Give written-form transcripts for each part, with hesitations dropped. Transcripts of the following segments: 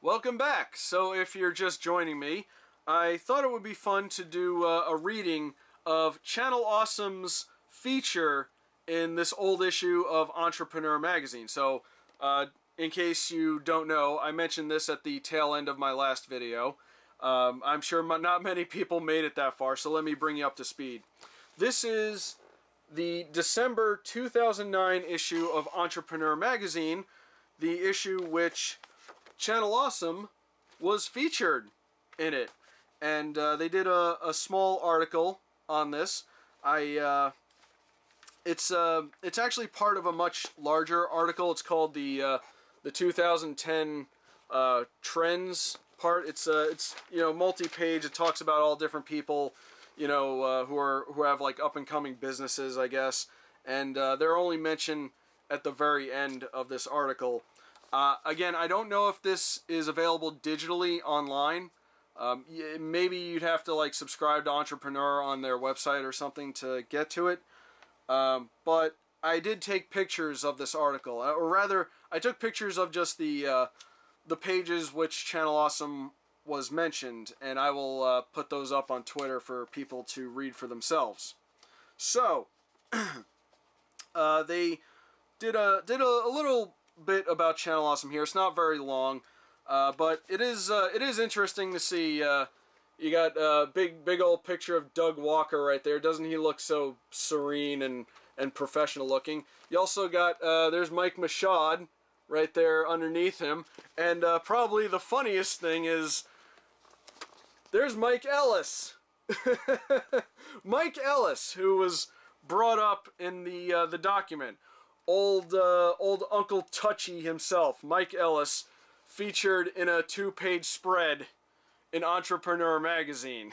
Welcome back. So if you're just joining me, I thought it would be fun to do a reading of Channel Awesome's feature in this old issue of Entrepreneur magazine. So in case you don't know, I mentioned this at the tail end of my last video. I'm sure not many people made it that far, so let me bring you up to speed. This is the December 2009 issue of Entrepreneur magazine, the issue which Channel Awesome was featured in it, and they did a small article on this. It's actually part of a much larger article. It's called the 2010 trends part. It's multi-page. It talks about all different people, who have like up and coming businesses, I guess, and they're only mentioned at the very end of this article. Again, I don't know if this is available digitally online. Maybe you'd have to like subscribe to Entrepreneur on their website or something to get to it. But I did take pictures of this article, or rather, I took pictures of just the pages which Channel Awesome was mentioned, and I will put those up on Twitter for people to read for themselves. So, they did a little bit about Channel Awesome here. It's not very long, but it is interesting to see. You got a big old picture of Doug Walker right there. Doesn't he look so serene and professional looking? You also got there's Mike Michaud right there underneath him, and probably the funniest thing is there's Mike Ellis. Mike Ellis, who was brought up in the document. Old Uncle Touchy himself, Mike Ellis, featured in a 2-page spread in Entrepreneur magazine.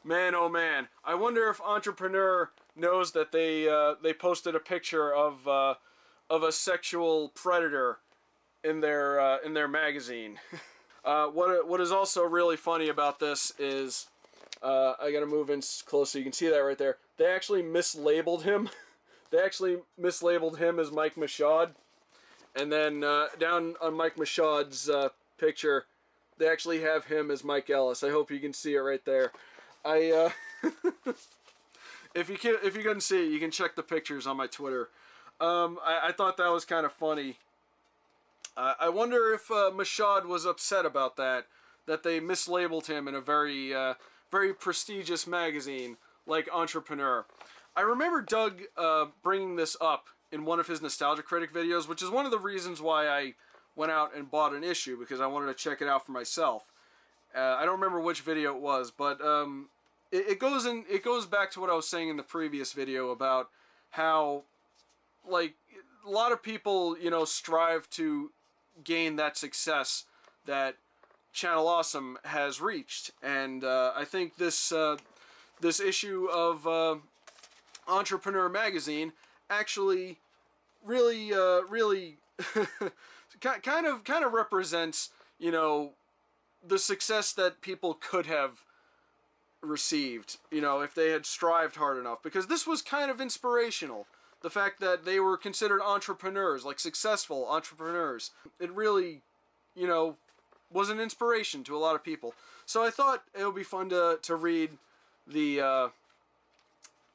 Man, oh man! I wonder if Entrepreneur knows that they posted a picture of a sexual predator in their magazine. What is also really funny about this is I gotta move in close so you can see that right there. They actually mislabeled him. They actually mislabeled him as Mike Michaud, and then down on Mike Michaud's picture, they actually have him as Mike Ellis. I hope you can see it right there. If you couldn't see it, you can check the pictures on my Twitter. I thought that was kind of funny. I wonder if Michaud was upset about that they mislabeled him in a very prestigious magazine like Entrepreneur. I remember Doug bringing this up in one of his Nostalgia Critic videos, which is one of the reasons why I went out and bought an issue, because I wanted to check it out for myself. I don't remember which video it was, but it goes back to what I was saying in the previous video about how, like, a lot of people, strive to gain that success that Channel Awesome has reached, and I think this issue of Entrepreneur magazine actually really kind of represents, the success that people could have received, if they had strived hard enough, because this was kind of inspirational. The fact that they were considered entrepreneurs, like successful entrepreneurs, it really, was an inspiration to a lot of people. So I thought it would be fun to read the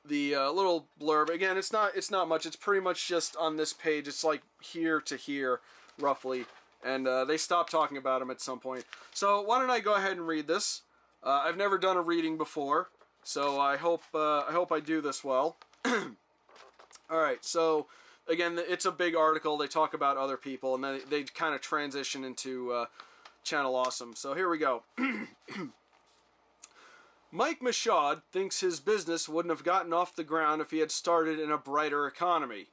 little blurb. Again, it's not much. It's pretty much just on this page. It's like here to here, roughly. And they stopped talking about him at some point. So why don't I go ahead and read this? I've never done a reading before, so I hope I do this well. All right. So again, it's a big article. They talk about other people, and then they kind of transition into Channel Awesome. So here we go. Mike Michaud thinks his business wouldn't have gotten off the ground if he had started in a brighter economy.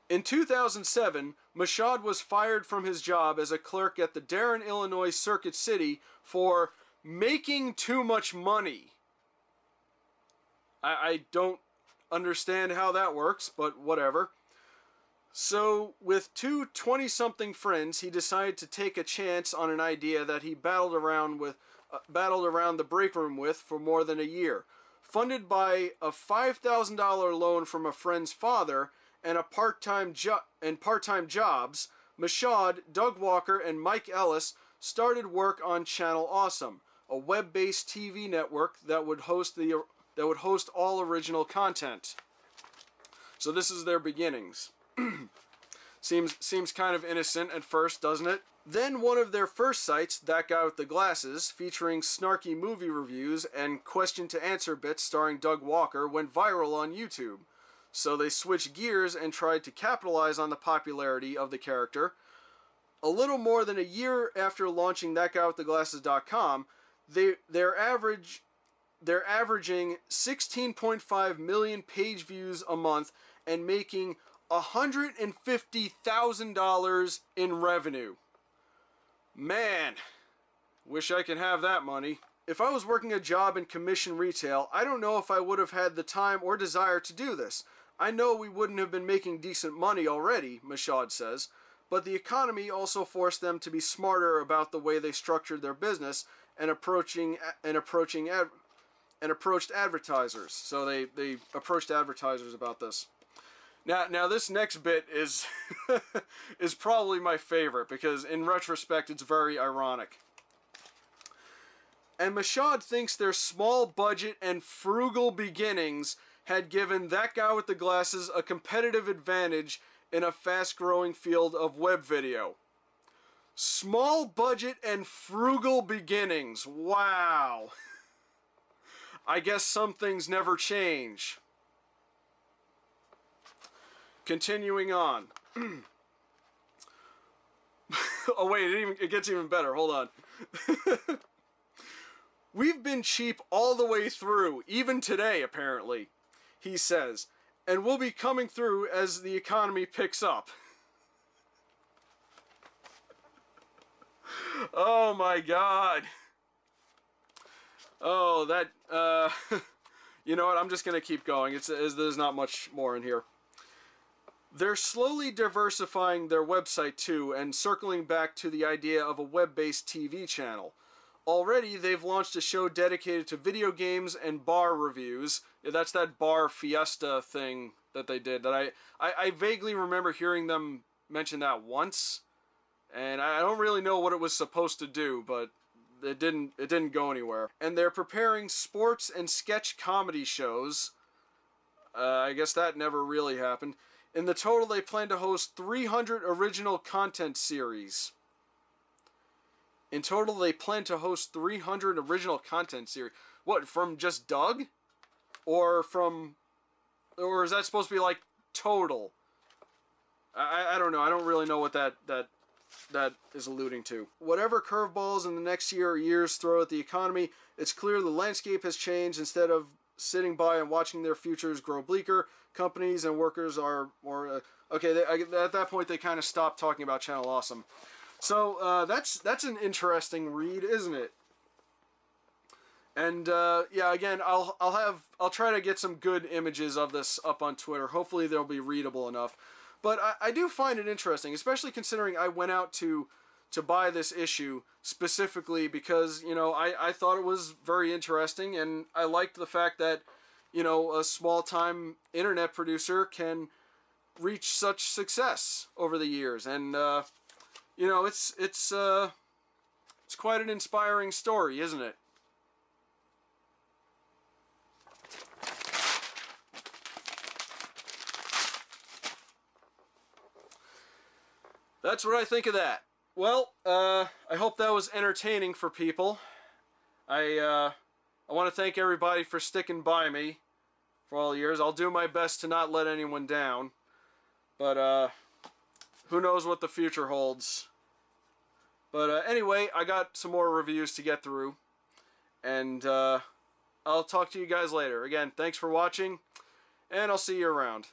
In 2007, Michaud was fired from his job as a clerk at the Darren, Illinois Circuit City for making too much money. I don't understand how that works, but whatever. So, with two 20-something friends, he decided to take a chance on an idea that he battled around the break room with for more than a year. Funded by a $5,000 loan from a friend's father and part-time jobs, Mashad, Doug Walker, and Mike Ellis started work on Channel Awesome, a web-based TV network that would host all original content. So this is their beginnings. Seems kind of innocent at first, doesn't it? Then one of their first sites, That Guy with the Glasses, featuring snarky movie reviews and question-to-answer bits starring Doug Walker, went viral on YouTube. So they switched gears and tried to capitalize on the popularity of the character. A little more than a year after launching ThatGuyWithTheGlasses.com, they're averaging 16.5 million page views a month and making $150,000 in revenue. Man, wish I could have that money. If I was working a job in commission retail, I don't know if I would have had the time or desire to do this. I know we wouldn't have been making decent money already, Mashad says, but the economy also forced them to be smarter about the way they structured their business and approached advertisers. So they approached advertisers about this. Now this next bit is is probably my favorite because in retrospect it's very ironic. And Mashad thinks their small budget and frugal beginnings had given That Guy with the Glasses a competitive advantage in a fast-growing field of web video. Small budget and frugal beginnings. Wow. I guess some things never change. Continuing on. Oh wait, it gets even better. Hold on. We've been cheap all the way through, even today apparently, he says, and we'll be coming through as the economy picks up. Oh my god. Oh, that, you know what, I'm just going to keep going. There's not much more in here. They're slowly diversifying their website too, and circling back to the idea of a web-based TV channel. Already, they've launched a show dedicated to video games and bar reviews. That's that Bar Fiesta thing that they did. That I vaguely remember hearing them mention that once, and I don't really know what it was supposed to do, but it didn't go anywhere. And they're preparing sports and sketch comedy shows. I guess that never really happened. In the total, they plan to host 300 original content series. In total, they plan to host 300 original content series. What, from just Doug? Or is that supposed to be like total? I don't know. I don't really know what that is alluding to. Whatever curveballs in the next year or years throw at the economy, it's clear the landscape has changed. Instead of sitting by and watching their futures grow bleaker, companies and workers are more... okay, at that point, they kind of stopped talking about Channel Awesome. So that's an interesting read, isn't it? And yeah, again, I'll try to get some good images of this up on Twitter. Hopefully they'll be readable enough. But I do find it interesting, especially considering I went out to buy this issue specifically because, you know, I thought it was very interesting, and I liked the fact that, you know, a small-time internet producer can reach such success over the years. And you know, it's quite an inspiring story, isn't it? That's what I think of that. Well, I hope that was entertaining for people. I want to thank everybody for sticking by me for all the years. I'll do my best to not let anyone down. But, who knows what the future holds. But anyway, I got some more reviews to get through. And I'll talk to you guys later. Again, thanks for watching. And I'll see you around.